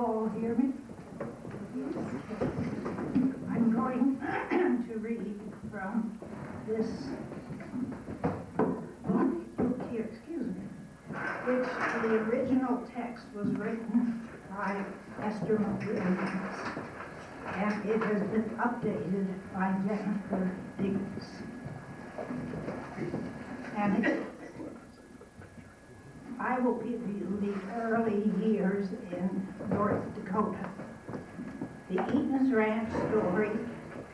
you all hear me? I'm going to read from this book here, excuse me, which the original text was written by Esther Williams, and it has been updated by Jennifer Diggs. And I will give you the early years in North Dakota. The Eatons Ranch story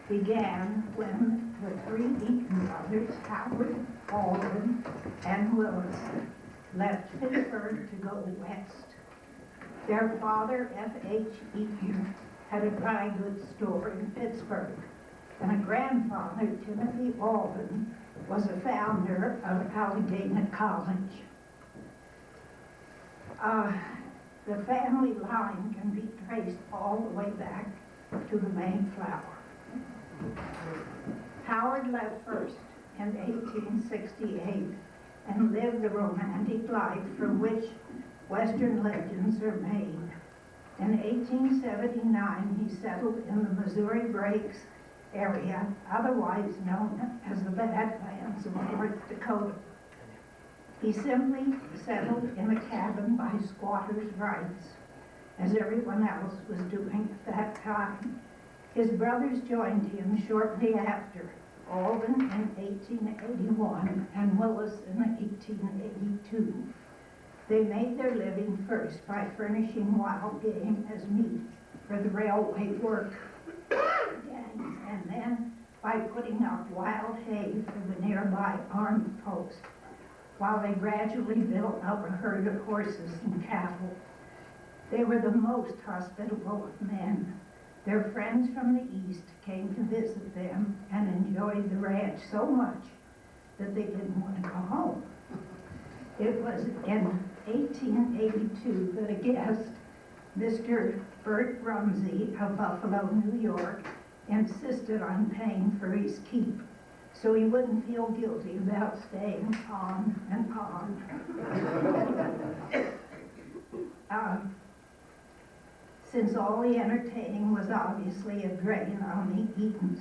began when the three Eaton brothers, Howard, Alden, and Willis, left Pittsburgh to go west. Their father, F.H. Eaton, had a dry goods store in Pittsburgh, and a grandfather, Timothy Alden, was a founder of Allegheny College. The family line can be traced all the way back to the Mayflower. Howard left first in 1868 and lived the romantic life from which Western legends are made. In 1879, he settled in the Missouri Breaks area, otherwise known as the Badlands of North Dakota. He simply settled in a cabin by squatters' rights, as everyone else was doing at that time. His brothers joined him shortly after, Alden in 1881 and Willis in 1882. They made their living first by furnishing wild game as meat for the railway work gangs, and then by putting up wild hay for the nearby army post, while they gradually built up a herd of horses and cattle. They were the most hospitable of men. Their friends from the East came to visit them and enjoyed the ranch so much that they didn't want to go home. It was in 1882 that a guest, Mr. Bert Rumsey of Buffalo, New York, insisted on paying for his keep, so he wouldn't feel guilty about staying on and on. Since all the entertaining was obviously a drain on the Eatons,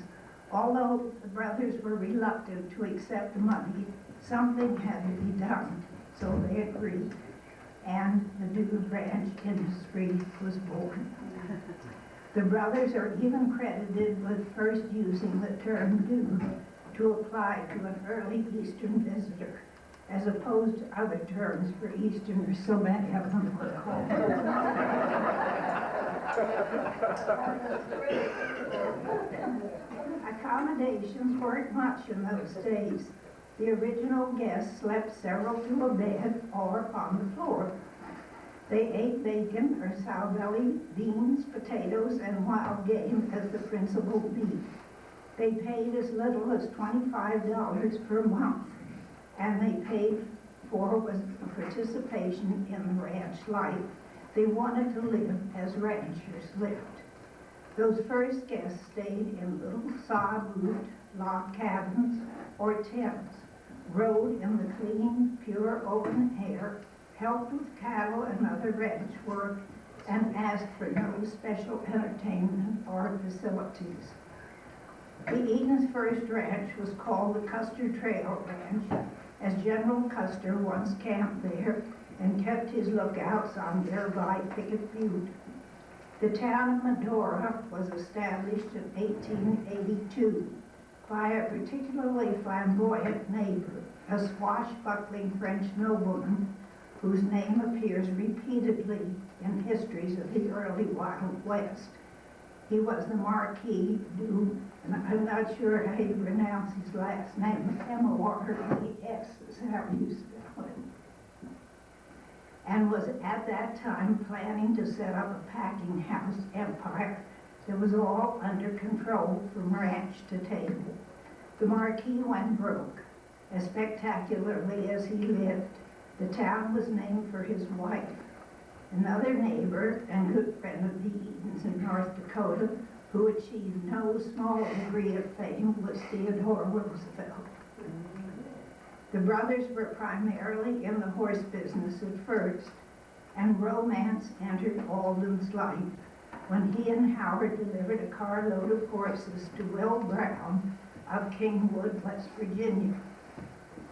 although the brothers were reluctant to accept money, something had to be done, so they agreed, and the Dude Ranch industry was born. The brothers are even credited with first using the term dude to apply to an early Eastern visitor, as opposed to other terms for Easterners, so many of them were called. Accommodations weren't much in those days. The original guests slept several to a bed or on the floor. They ate bacon or sow belly, beans, potatoes, and wild game as the principal meat. They paid as little as $25 per month, and they paid for was participation in the ranch life. They wanted to live as ranchers lived. Those first guests stayed in little saw-roofed log cabins or tents, rode in the clean, pure open air, helped with cattle and other ranch work, and asked for no special entertainment or facilities. The Eaton's first ranch was called the Custer Trail Ranch, as General Custer once camped there and kept his lookouts on nearby Picket Butte. The town of Medora was established in 1882 by a particularly flamboyant neighbor, a swashbuckling French nobleman whose name appears repeatedly in histories of the early Wild West. He was the Marquis du, and I'm not sure how you pronounce his last name, M-O-R-E-S is how you spell it, and was at that time planning to set up a packing house empire that was all under control from ranch to table. The Marquis went broke. As spectacularly as he lived, the town was named for his wife. Another neighbor and good friend of the Eatons in North Dakota who achieved no small degree of fame was Theodore Roosevelt. The brothers were primarily in the horse business at first, and romance entered Alden's life when he and Howard delivered a carload of horses to Will Brown of Kingwood, West Virginia.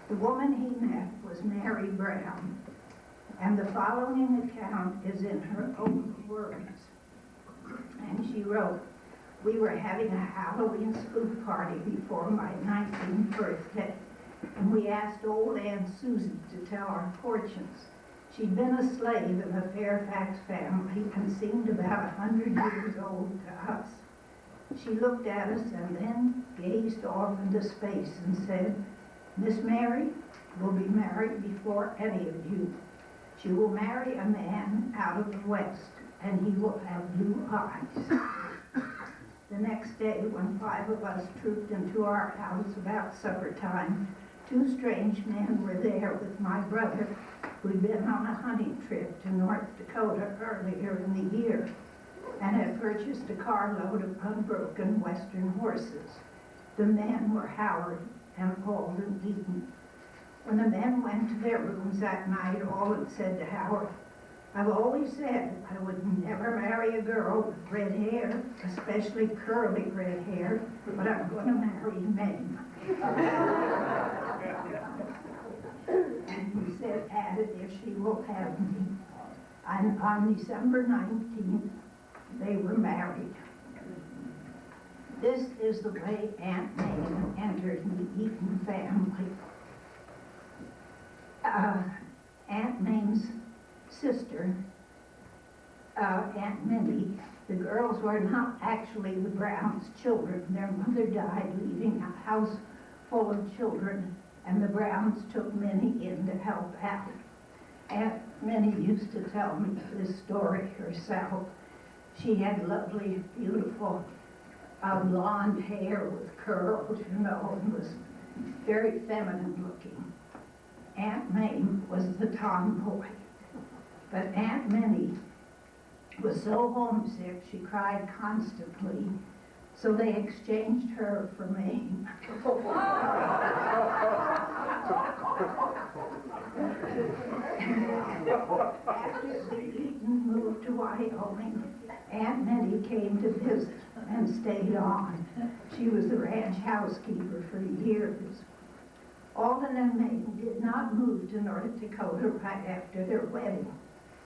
The woman he met was Mary Brown, and the following account is in her own words. And she wrote, "We were having a Halloween spook party before my 19th birthday, and we asked old Aunt Susie to tell our fortunes. She'd been a slave in the Fairfax family and seemed about 100 years old to us. She looked at us and then gazed off into space and said, 'Miss Mary will be married before any of you. She will marry a man out of the West, and he will have blue eyes.' The next day, when 5 of us trooped into our house about supper time, 2 strange men were there with my brother, who'd been on a hunting trip to North Dakota earlier in the year and had purchased a carload of unbroken Western horses. The men were Howard and Alden Eaton. When the men went to their rooms that night, Alden said to Howard, 'I've always said I would never marry a girl with red hair, especially curly red hair, but I'm going to marry Mame.' And he said, added, 'if she will have me.' And on December 19th, they were married. This is the way Aunt Mame entered the Eaton family. Aunt Mame's sister, Aunt Minnie, the girls were not actually the Browns' children. Their mother died leaving a house full of children, and the Browns took Minnie in to help out. Aunt Minnie used to tell me this story herself. She had lovely, beautiful blonde hair with curls, and was very feminine looking. Aunt Mame was the tomboy. But Aunt Minnie was so homesick she cried constantly, so they exchanged her for Mame. After the Eaton moved to Wyoming, Aunt Minnie came to visit and stayed on. She was the ranch housekeeper for years. Alden and Mame did not move to North Dakota right after their wedding.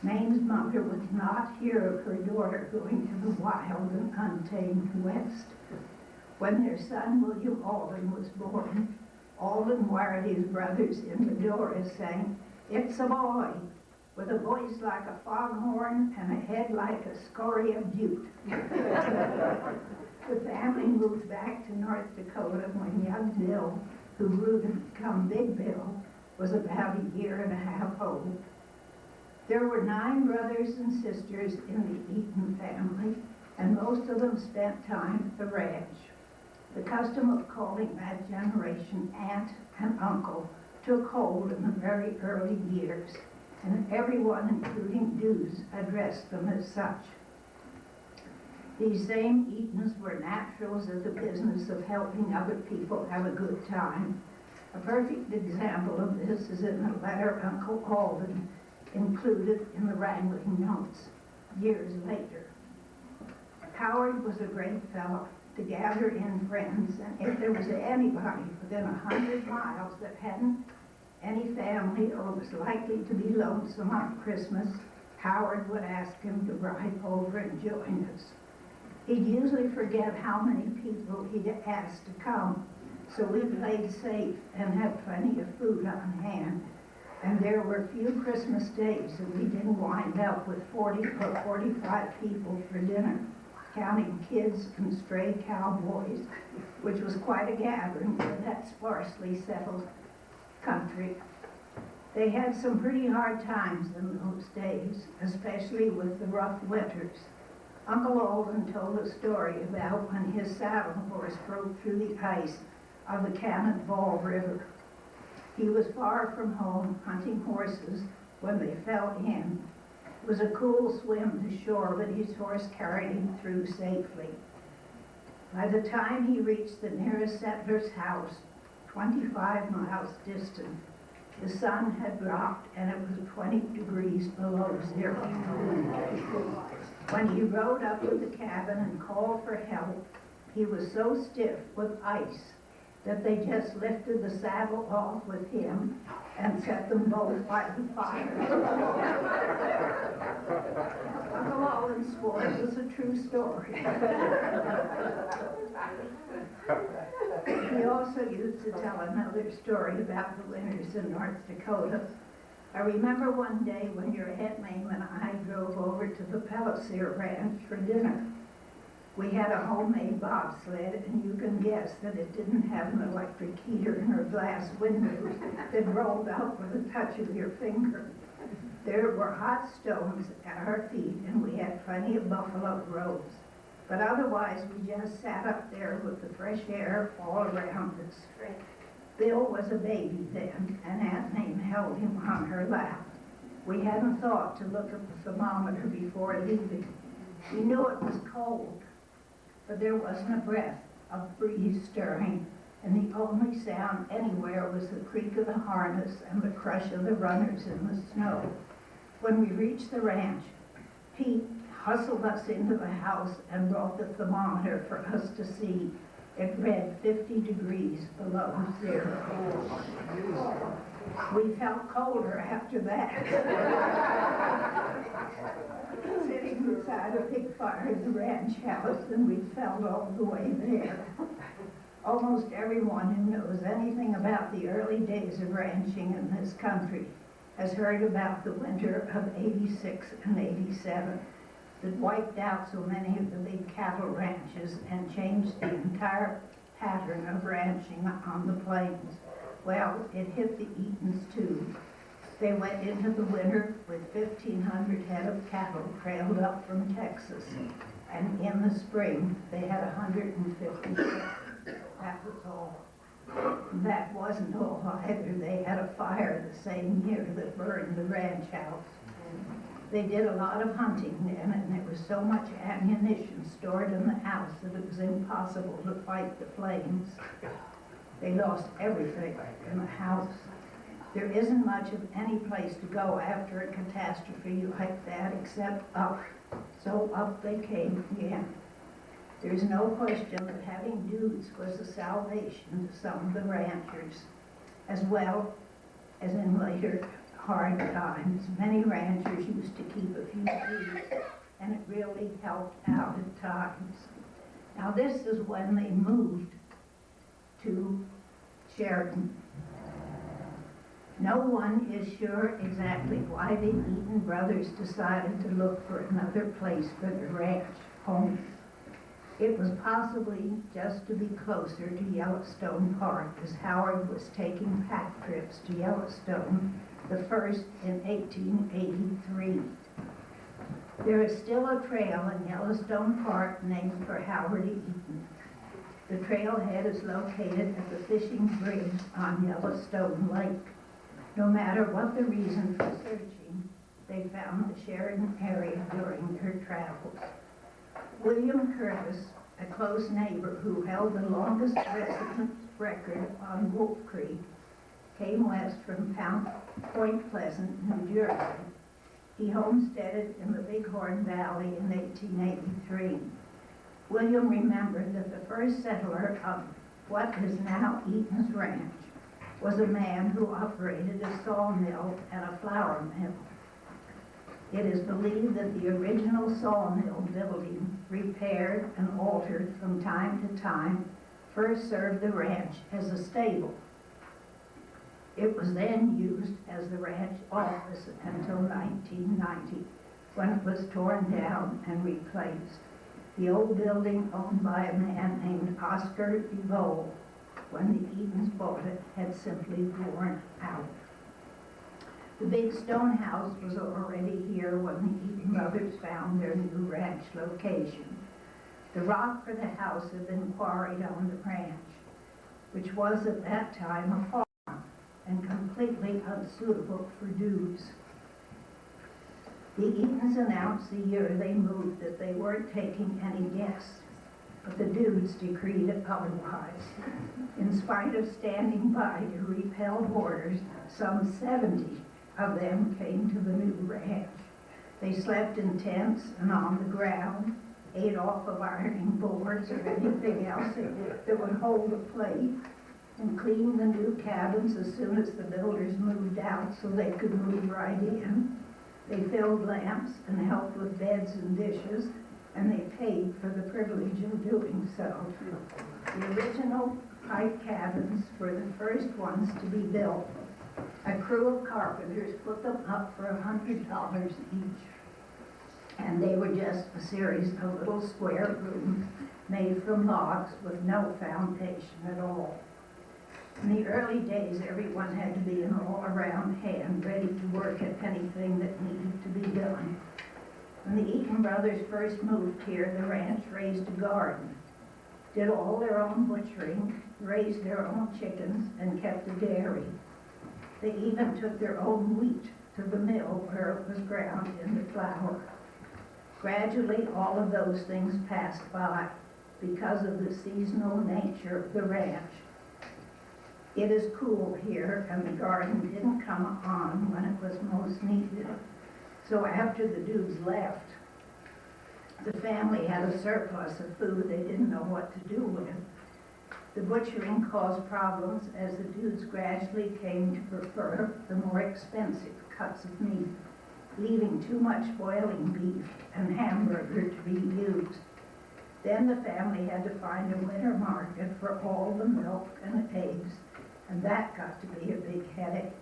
Mame's mother would not hear of her daughter going to the wild and untamed West. When their son, William Alden, was born, Alden wired his brothers in Medora saying, "It's a boy, with a voice like a foghorn and a head like a scoria butte." The family moved back to North Dakota when young Bill, who grew to become Big Bill, was about a year and a half old. There were 9 brothers and sisters in the Eaton family, and most of them spent time at the ranch. The custom of calling that generation aunt and uncle took hold in the very early years, and everyone, including Dews, addressed them as such. These same Eatons were naturals of the business of helping other people have a good time. A perfect example of this is in the letter Uncle Alden included in the wrangling notes years later. Howard was a great fellow to gather in friends, and if there was anybody within 100 miles that hadn't any family or was likely to be lonesome on Christmas, Howard would ask him to ride over and join us. He'd usually forget how many people he'd asked to come, so we played safe and had plenty of food on hand. And there were few Christmas days that we didn't wind up with 40 or 45 people for dinner, counting kids and stray cowboys, which was quite a gathering for that sparsely settled country. They had some pretty hard times in those days, especially with the rough winters. Uncle Alden told a story about when his saddle horse broke through the ice of the Cannonball River. He was far from home hunting horses when they fell in. It was a cool swim to shore, but his horse carried him through safely. By the time he reached the nearest settler's house, 25 miles distant, The sun had dropped and it was 20 degrees below zero. When he rode up to the cabin and called for help, he was so stiff with ice that they just lifted the saddle off with him and set them both by the fire. Uncle Alden's sport was a true story. He also used to tell another story about the winters in North Dakota. I remember one day when your Aunt Mame and I drove over to the Pellisier Ranch for dinner. We had a homemade bobsled, and you can guess that it didn't have an electric heater or glass windows that rolled out with a touch of your finger. There were hot stones at our feet, and we had plenty of buffalo robes. But otherwise, we just sat up there with the fresh air all around us. Bill was a baby then, and Aunt Mame held him on her lap. We hadn't thought to look at the thermometer before leaving. We knew it was cold, but there wasn't a breath of breeze stirring, and the only sound anywhere was the creak of the harness and the crush of the runners in the snow. When we reached the ranch, Pete hustled us into the house and brought the thermometer for us to see. It read 50 degrees below zero. We felt colder after that. Sitting beside a big fire in the ranch house, and we felt all the way there. Almost everyone who knows anything about the early days of ranching in this country has heard about the winter of '86 and '87 that wiped out so many of the big cattle ranches and changed the entire pattern of ranching on the plains. Well, it hit the Eatons too. They went into the winter with 1,500 head of cattle trailed up from Texas, and in the spring they had 150. That was all. That wasn't all either. They had a fire the same year that burned the ranch house. They did a lot of hunting then, and there was so much ammunition stored in the house that it was impossible to fight the flames. They lost everything in the house. There isn't much of any place to go after a catastrophe like that except up. So up they came again. There's no question that having dudes was a salvation to some of the ranchers, as well as in later hard times. Many ranchers used to keep a few dudes, and it really helped out at times. Now this is when they moved to Sheridan. No one is sure exactly why the Eaton brothers decided to look for another place for the ranch home. It was possibly just to be closer to Yellowstone Park, as Howard was taking pack trips to Yellowstone, the first in 1883. There is still a trail in Yellowstone Park named for Howard Eaton. The trailhead is located at the fishing bridge on Yellowstone Lake. No matter what the reason for searching, they found the Sheridan area during their travels. William Curtis, a close neighbor who held the longest residence record on Wolf Creek, came west from Point Pleasant, New Jersey. He homesteaded in the Bighorn Valley in 1883. William remembered that the first settler of what is now Eaton's Ranch was a man who operated a sawmill and a flour mill. It is believed that the original sawmill building, repaired and altered from time to time, first served the ranch as a stable. It was then used as the ranch office until 1990, when it was torn down and replaced. The old building, owned by a man named Oscar DeVoe, when the Eatons bought it, had simply worn out. The big stone house was already here when the Eaton brothers found their new ranch location. The rock for the house had been quarried on the ranch, which was at that time a farm and completely unsuitable for dudes. The Eatons announced the year they moved that they weren't taking any guests. but the dudes decreed it otherwise. In spite of standing by to repel orders, some 70 of them came to the new ranch. They slept in tents and on the ground, ate off of ironing boards or anything else that would hold a plate, and cleaned the new cabins as soon as the builders moved out so they could move right in. They filled lamps and helped with beds and dishes, and they paid for the privilege of doing so. The original pipe cabins were the first ones to be built. A crew of carpenters put them up for $100 each, and they were just a series of little square rooms made from logs with no foundation at all. In the early days, everyone had to be an all-around hand, ready to work at anything that needed to be done. When the Eaton brothers first moved here, the ranch raised a garden, did all their own butchering, raised their own chickens, and kept a dairy. They even took their own wheat to the mill where it was ground into flour. Gradually, all of those things passed by because of the seasonal nature of the ranch. It is cool here, and the garden didn't come on when it was most needed. So after the dudes left, the family had a surplus of food they didn't know what to do with. The butchering caused problems as the dudes gradually came to prefer the more expensive cuts of meat, leaving too much boiling beef and hamburger to be used. Then the family had to find a winter market for all the milk and eggs, and that got to be a big headache.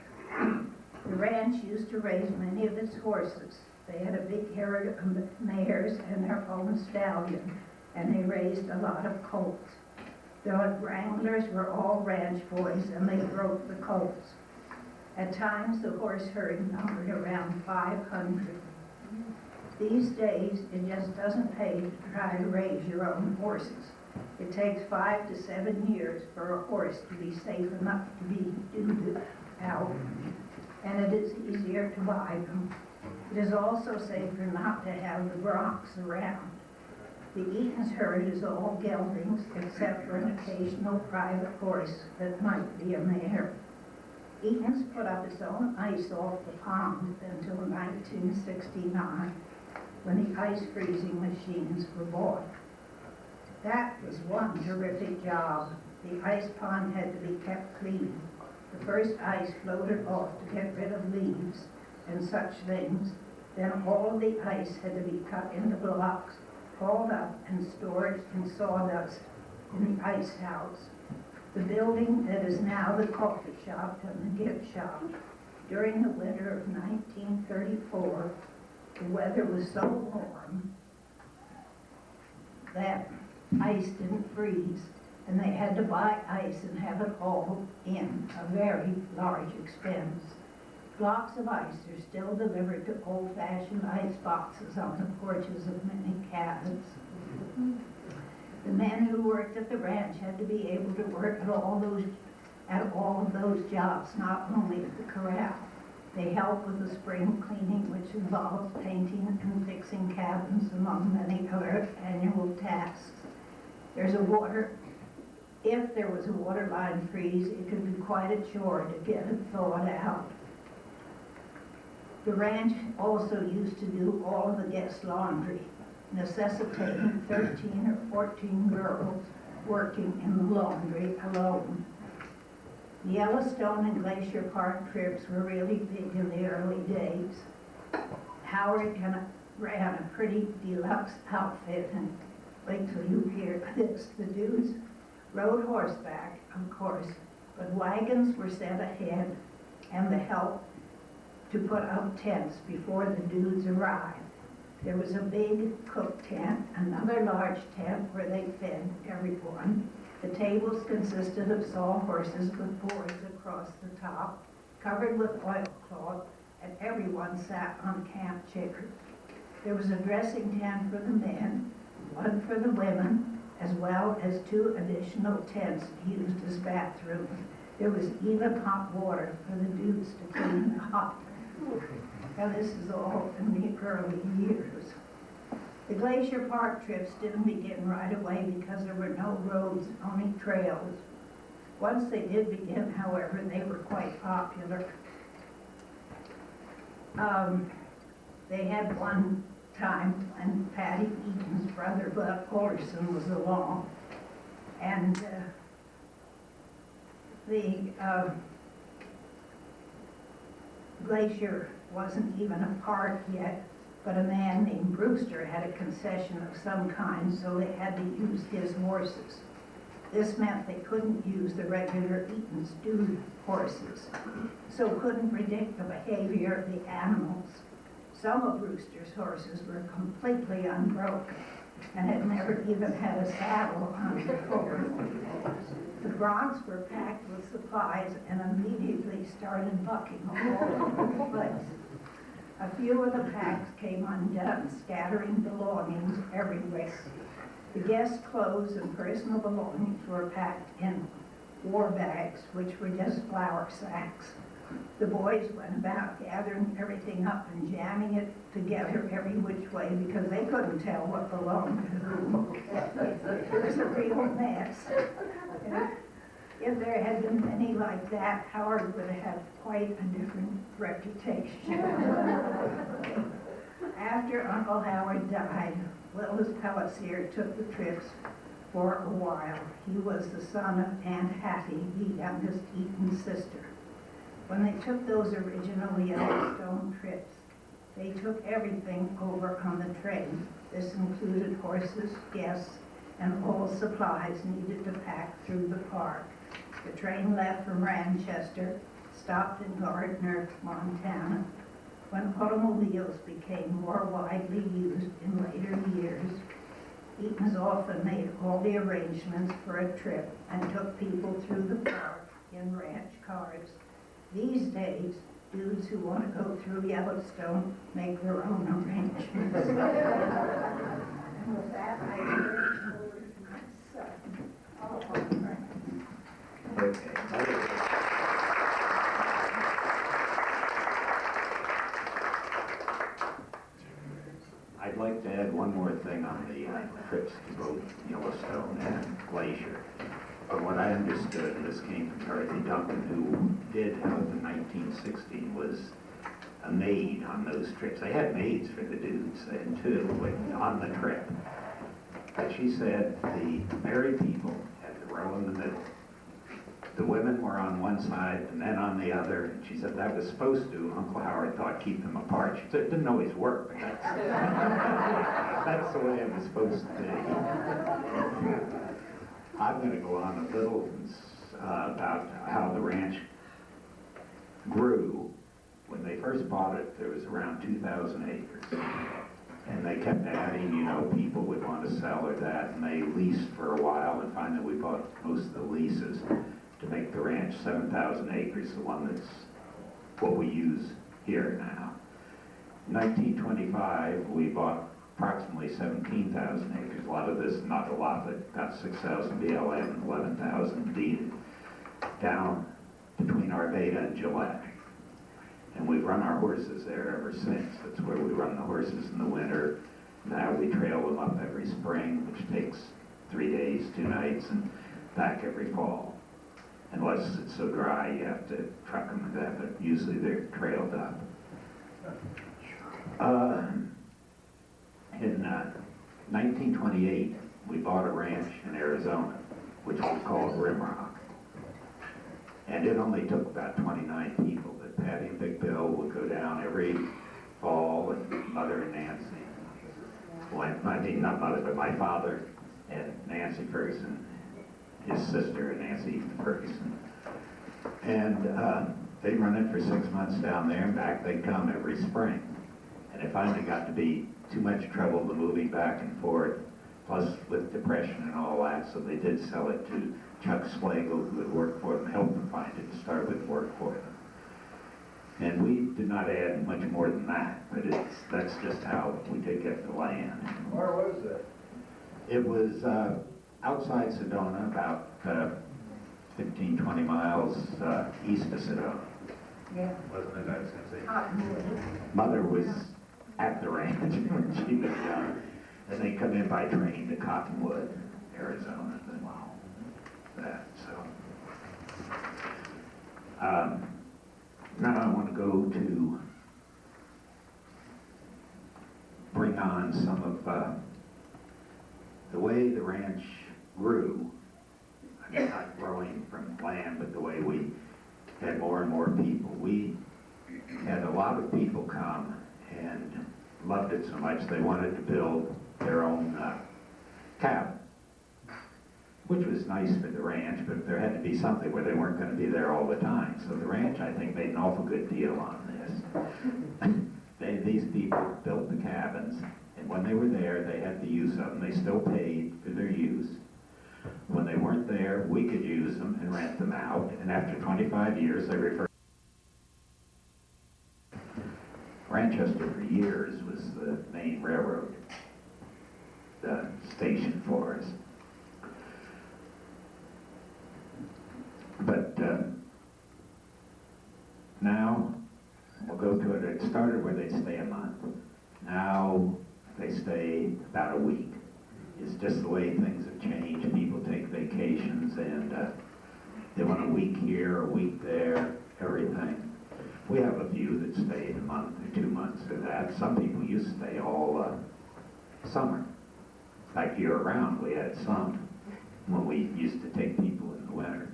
The ranch used to raise many of its horses. They had a big herd of mares and their own stallion, and they raised a lot of colts. The wranglers were all ranch boys, and they broke the colts. At times, the horse herd numbered around 500. These days, it just doesn't pay to try to raise your own horses. It takes 5 to 7 years for a horse to be safe enough to be due out, and it is easier to buy them. It is also safer not to have the broncs around. The Eaton's herd is all geldings except for an occasional private horse that might be a mare. Eaton's put up its own ice off the pond until 1969, when the ice freezing machines were bought. That was one terrific job. The ice pond had to be kept clean. The first ice floated off to get rid of leaves and such things. Then all of the ice had to be cut into blocks, hauled up and stored in sawdust in the ice house, the building that is now the coffee shop and the gift shop. During the winter of 1934, the weather was so warm that ice didn't freeze, and they had to buy ice and have it hauled in, a very large expense. Blocks of ice are still delivered to old-fashioned ice boxes on the porches of many cabins. The men who worked at the ranch had to be able to work at all of those jobs, not only at the corral. They helped with the spring cleaning, which involves painting and fixing cabins, among many other annual tasks. If there was a water line freeze, it could be quite a chore to get it thawed out. The ranch also used to do all of the guest laundry, necessitating 13 or 14 girls working in the laundry alone. The Yellowstone and Glacier Park trips were really big in the early days. Howard ran a pretty deluxe outfit, and wait till you hear this. The dudes rode horseback, of course, but wagons were sent ahead and the help to put up tents before the dudes arrived. There was a big cook tent, another large tent where they fed everyone. The tables consisted of sawhorses with boards across the top, covered with oilcloth, and everyone sat on camp chairs. There was a dressing tent for the men, one for the women, as well as 2 additional tents used as bathrooms. There was even hot water for the dudes to clean up. Now this is all in the early years. The Glacier Park trips didn't begin right away because there were no roads, only trails. Once they did begin, however, they were quite popular. They had one time when Patty Eaton's brother, Bud Orson, was along, and the glacier wasn't even a park yet, but a man named Brewster had a concession of some kind, so they had to use his horses. This meant they couldn't use the regular Eaton's dude horses, so couldn't predict the behavior of the animals. Some of Brewster's horses were completely unbroken and had never even had a saddle on before. The broncs were packed with supplies and immediately started bucking all over the place. A few of the packs came undone, scattering belongings everywhere. The guests' clothes and personal belongings were packed in war bags, which were just flour sacks. The boys went about gathering everything up and jamming it together every which way because they couldn't tell what belonged to whom. It was a real mess. If there had been many like that, Howard would have had quite a different reputation. After Uncle Howard died, Willis Pelletier took the trips for a while. He was the son of Aunt Hattie, the youngest Eaton sister. When they took those original Yellowstone trips, they took everything over on the train. This included horses, guests, and all supplies needed to pack through the park. The train left from Manchester, stopped in Gardner, Montana. When automobiles became more widely used in later years, Eaton's often made all the arrangements for a trip and took people through the park in ranch cars. These days, dudes who want to go through Yellowstone make their own arrangements. And with that, I turn it over to my son. Oh, right. Okay. I'd like to add one more thing on the trips to both Yellowstone and Glacier. But what I understood, and this came from Dorothy Duncan, who did help in 1916, was a maid on those trips. They had maids for the dudes then too, but on the trip. But she said the married people had to row in the middle. The women were on one side and then on the other. And she said that was supposed to, Uncle Howard thought, keep them apart. She said it didn't always work, but that's the way it was supposed to be. I'm going to go on a little about how the ranch grew. When they first bought it, there was around 2,000 acres. And they kept adding, people would want to sell or that, and they leased for a while, and finally we bought most of the leases to make the ranch 7,000 acres, the one that's what we use here now. In 1925, we bought approximately 17,000 acres. A lot of this, not a lot, but about 6,000 BLM and 11,000 deeded down between Arvada and Gillette. And we've run our horses there ever since. That's where we run the horses in the winter. Now we trail them up every spring, which takes 3 days, 2 nights, and back every fall. Unless it's so dry, you have to truck them to that, but usually they're trailed up. In 1928, we bought a ranch in Arizona, which was called Rimrock. And it only took about 29 people, but Patty and Big Bill would go down every fall, and Mother and Nancy. Well, I mean, not Mother, but my father and Nancy Ferguson, his sister, Nancy Ferguson. And they'd run it for 6 months down there, and back they'd come every spring. And it finally got to be too much trouble the moving back and forth, plus with depression and all that, so they did sell it to Chuck Slagle, who had worked for them, helped them find it, to start with work for them. And we did not add much more than that, but that's just how we did get the land. Where was that? It was outside Sedona, about 15, 20 miles east of Sedona. Yeah. Wasn't it? I was going to say. Cottonwood. Mother was at the ranch when she was young. And they come in by train to Cottonwood, Arizona. Wow. That, so. Now I want to go to bring on some of the way the ranch grew. I mean, not growing from land, but the way we had more and more people. We had a lot of people come and loved it so much they wanted to build their own cabin, which was nice for the ranch, but there had to be something where they weren't going to be there all the time. So the ranch, I think, made an awful good deal on this. These people built the cabins, and when they were there, they had the use of them. They still paid for their use. When they weren't there, we could use them and rent them out, and after 25 years, they referred. Ranchester for years was the main railroad station for us. But now, we'll go to it. It started where they stay a month. Now they stay about a week. It's just the way things have changed. People take vacations and they want a week here, a week there, everything. We have a few that stay a month or 2 months or that. Some people used to stay all summer. Like year round, we had some when we used to take people in the winter.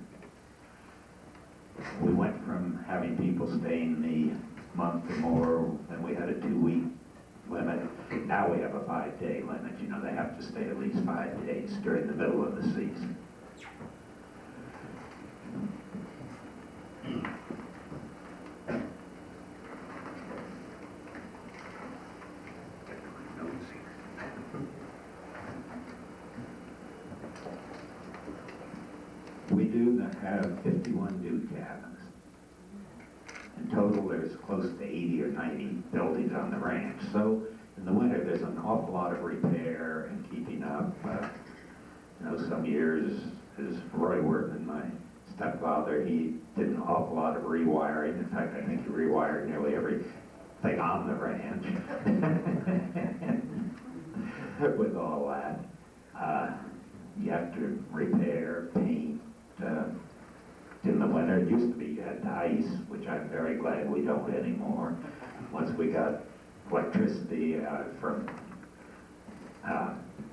We went from having people staying the month or more, then we had a 2-week limit. Now we have a 5-day limit. You know, they have to stay at least 5 days during the middle of the season. We do have 51 new cabins. In total, there's close to 80 or 90 buildings on the ranch. So in the winter, there's an awful lot of repair and keeping up. You know, some years, as Roy Wertman, my stepfather, he did an awful lot of rewiring. In fact, I think he rewired nearly everything on the ranch. With all that, you have to repair, paint. In the winter, it used to be you had ice, which I'm very glad we don't anymore. Once we got electricity from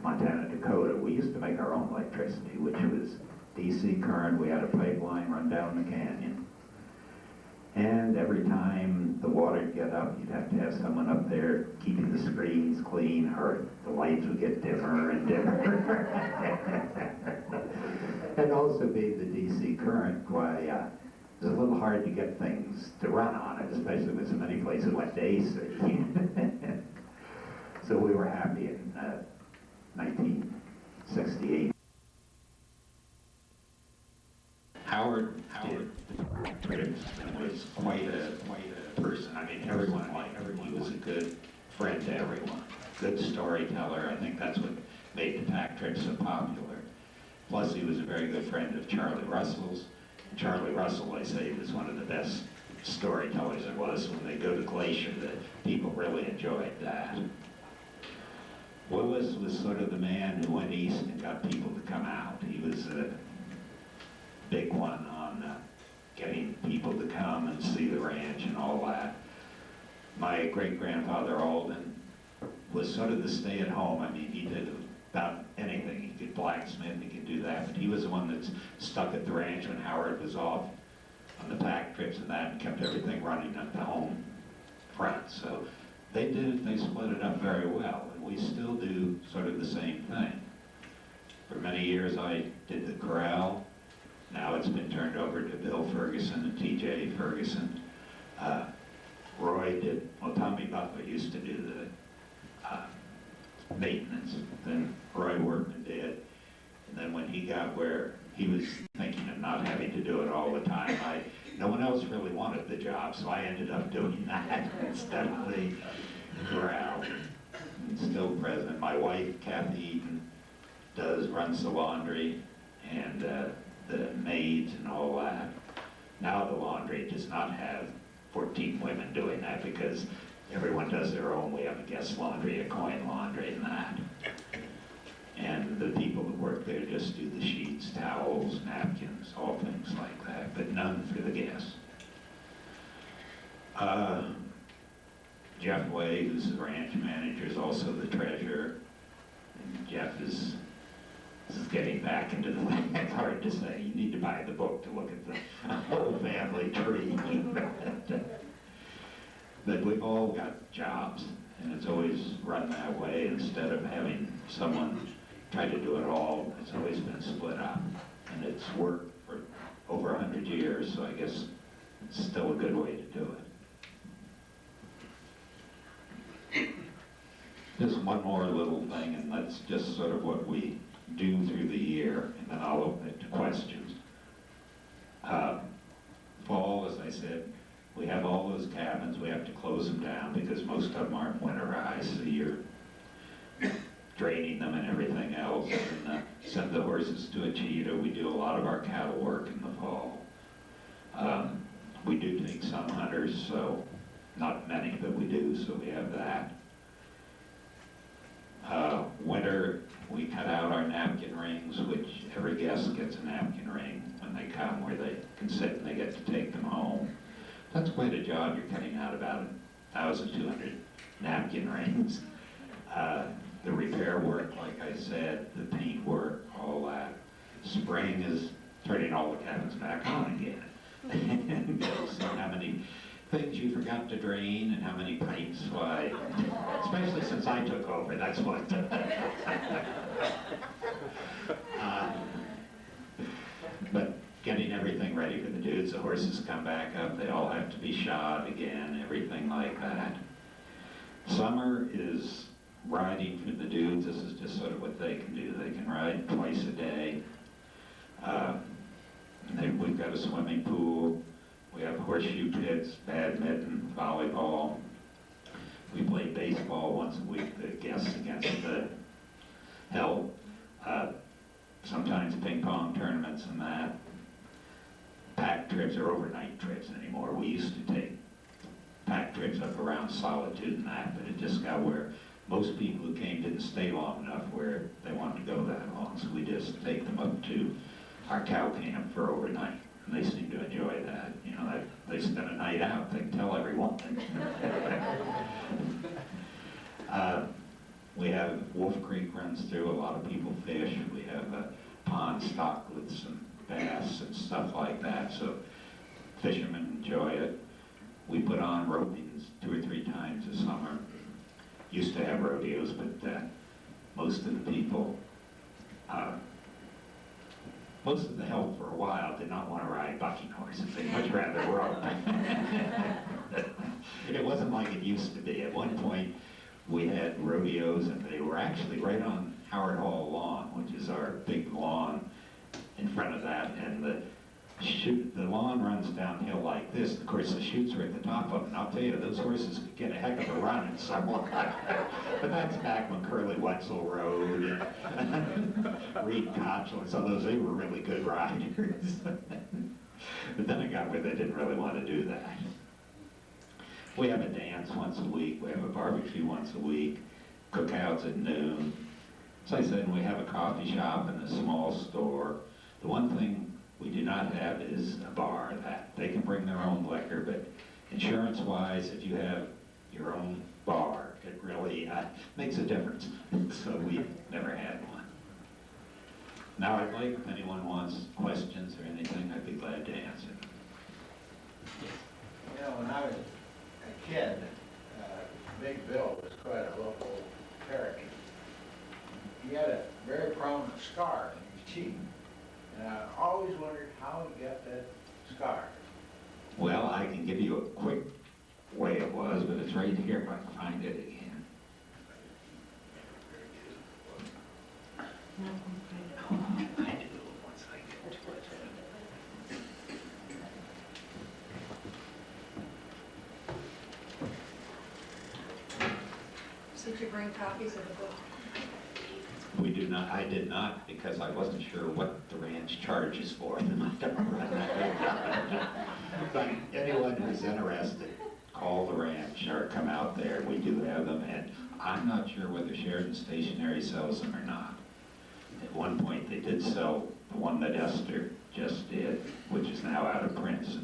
Montana, Dakota, we used to make our own electricity, which was DC current. We had a pipeline run down the canyon. And every time the water would get up, you'd have to have someone up there keeping the screens clean, or the lights would get dimmer and dimmer. And also being the DC current, why it was a little hard to get things to run on it, especially with so many places went to AC. So we were happy in 1968. Howard was quite a person. I mean, everyone liked him. He was a good friend to everyone. Good storyteller. I think that's what made the pack trip so popular. Plus, he was a very good friend of Charlie Russell's. And Charlie Russell, I say, was one of the best storytellers there was. When they go to Glacier, the people really enjoyed that. Willis was sort of the man who went east and got people to come out. He was a big one on getting people to come and see the ranch and all that. My great-grandfather Alden was sort of the stay-at-home. I mean, he did about anything. He could blacksmith, he could do that, but he was the one that's stuck at the ranch when Howard was off on the pack trips and that, and kept everything running at the home front. So they split it up very well, and we still do sort of the same thing. For many years I did the corral. Now it's been turned over to Bill Ferguson and T.J. Ferguson. Tommy Butler used to do the maintenance. Then Roy Wertman did. And then when he got where he was thinking of not having to do it all the time, no one else really wanted the job, so I ended up doing that instead of the corral. And still present. My wife, Kathy Eaton, runs the laundry and the maids and all that. Now the laundry does not have 14 women doing that because everyone does their own. We have a guest laundry, a coin laundry, and that. the people that work there just do the sheets, towels, napkins, all things like that, but none for the guests. Jeff Way, who's the ranch manager, is also the treasurer. And Jeff is getting back into the, it's hard to say. You need to buy the book to look at the whole family tree. But we've all got jobs, and it's always run that way. Instead of having someone try to do it all, it's always been split up. And it's worked for over 100 years, so I guess it's still a good way to do it. Just one more little thing, and that's just sort of what we do through the year, and then I'll open it to questions. Fall, as I said, we have all those cabins. We have to close them down because most of them aren't winterized, so you're draining them and everything else, and send the horses to a cheetah. We do a lot of our cattle work in the fall. We do take some hunters, so not many, but we do, so we have that. Winter, we cut out our napkin rings, which every guest gets a napkin ring when they come, where they can sit and they get to take them home. That's quite a job. You're cutting out about 1,200 napkin rings. The repair work, like I said, the paint work, all that. Spring is turning all the cabins back on again. So how many things you forgot to drain and how many pipes, why, especially since I took over, that's what. But getting everything ready for the dudes, the horses come back up, they all have to be shod again, everything like that. Summer is riding for the dudes. This is just sort of what they can do. They can ride twice a day. We've got a swimming pool. We have horseshoe pits, badminton, volleyball. We play baseball once a week, the guests against the help. Sometimes ping pong tournaments and that. Pack trips or overnight trips anymore. We used to take pack trips up around Solitude and that, but it just got where most people who came didn't stay long enough where they wanted to go that long, so we just take them up to our cow camp for overnight. And they seem to enjoy that. You know, they spend a night out, they can tell everyone. We have Wolf Creek runs through, a lot of people fish. We have a pond stocked with some bass and stuff like that, so fishermen enjoy it. We put on ropings 2 or 3 times a summer. Used to have rodeos, but most of the people, most of the help for a while did not want to ride bucking horses. They'd much rather rope. It wasn't like it used to be. At one point, we had rodeos, and they were actually right on Howard Hall lawn, which is our big lawn in front of that, and the lawn runs downhill like this. Of course, the chutes are at the top of it, and I'll tell you, those horses could get a heck of a run in summer. But that's back when Curly Wetzel rode, and Reed Kochel, and some of those, they were really good riders. But then it got where they didn't really want to do that. We have a dance once a week, we have a barbecue once a week, cookouts at noon. As I said, we have a coffee shop and a small store. The one thing we do not have is a bar. That they can bring their own liquor, but insurance-wise, if you have your own bar, it really makes a difference. So we've never had one. Now I'd like, if anyone wants questions or anything, I'd be glad to answer. You know, when I was a kid, Big Bill was quite a local parakeet. He had a very prominent scar on his cheek. And I always wondered how he got that scar. Well, I can give you a quick way it was, but it's right here if I can find it again. I do, once I get to it. So did you bring copies of the book? We do not, I did not, because I wasn't sure what the ranch charges for them. But anyone who's interested, call the ranch or come out there. We do have them, and I'm not sure whether Sheridan Stationery sells them or not. At one point, they did sell the one that Esther just did, which is now out of print,